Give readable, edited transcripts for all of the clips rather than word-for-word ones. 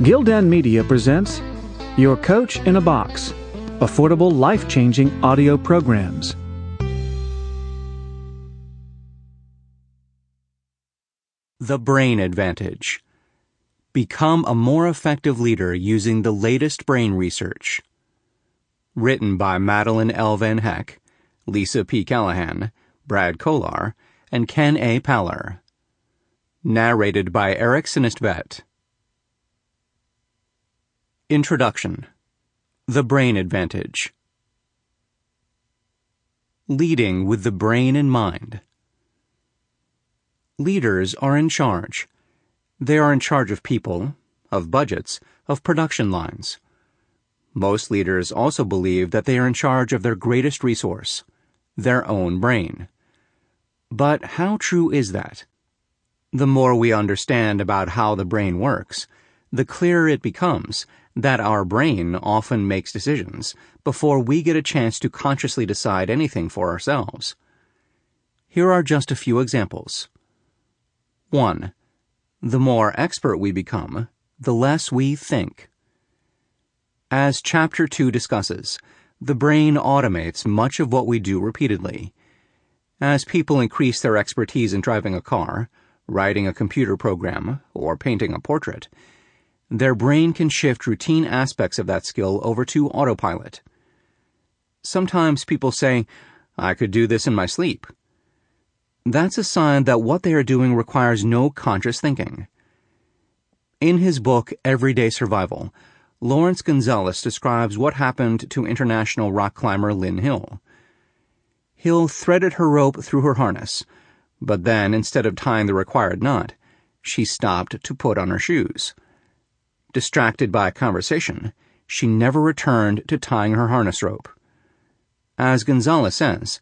Gildan Media presents Your Coach in a Box, affordable life-changing audio programs. The Brain Advantage. Become a more effective leader using the latest brain research. Written by Madeline L. Van Heck, Lisa P. Callahan, Brad Kolar, and Ken A. Paller. Narrated by Erik Synnestvedt. Introduction. The Brain Advantage. Leading with the brain in mind. Leaders are in charge. They are in charge of people, of budgets, of production lines. Most leaders also believe that they are in charge of their greatest resource, their own brain. But how true is that? The more we understand about how the brain works, the clearer it becomes that our brain often makes decisions before we get a chance to consciously decide anything for ourselves. Here are just a few examples. 1. The more expert we become, the less we think. As Chapter 2 discusses, the brain automates much of what we do repeatedly. As people increase their expertise in driving a car, writing a computer program, or painting a portrait, their brain can shift routine aspects of that skill over to autopilot. Sometimes people say, "I could do this in my sleep." That's a sign that what they are doing requires no conscious thinking. In his book, Everyday Survival, Lawrence Gonzalez describes what happened to international rock climber Lynn Hill. Hill threaded her rope through her harness, but then, instead of tying the required knot, she stopped to put on her shoes. Distracted by a conversation, she never returned to tying her harness rope. As Gonzalez says,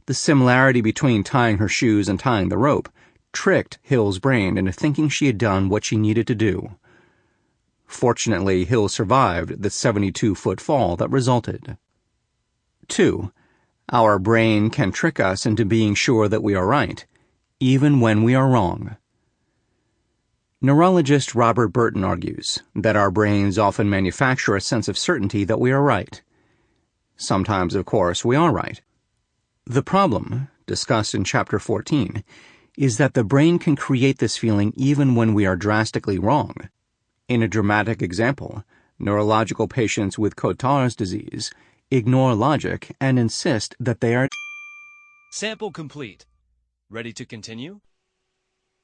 the similarity between tying her shoes and tying the rope tricked Hill's brain into thinking she had done what she needed to do. Fortunately, Hill survived the 72-foot fall that resulted. 2. Our brain can trick us into being sure that we are right, even when we are wrong. Neurologist Robert Burton argues that our brains often manufacture a sense of certainty that we are right. Sometimes, of course, we are right. The problem, discussed in Chapter 14, is that the brain can create this feeling even when we are drastically wrong. In a dramatic example, neurological patients with Kolar's disease ignore logic and insist that they are. Sample complete. Ready to continue?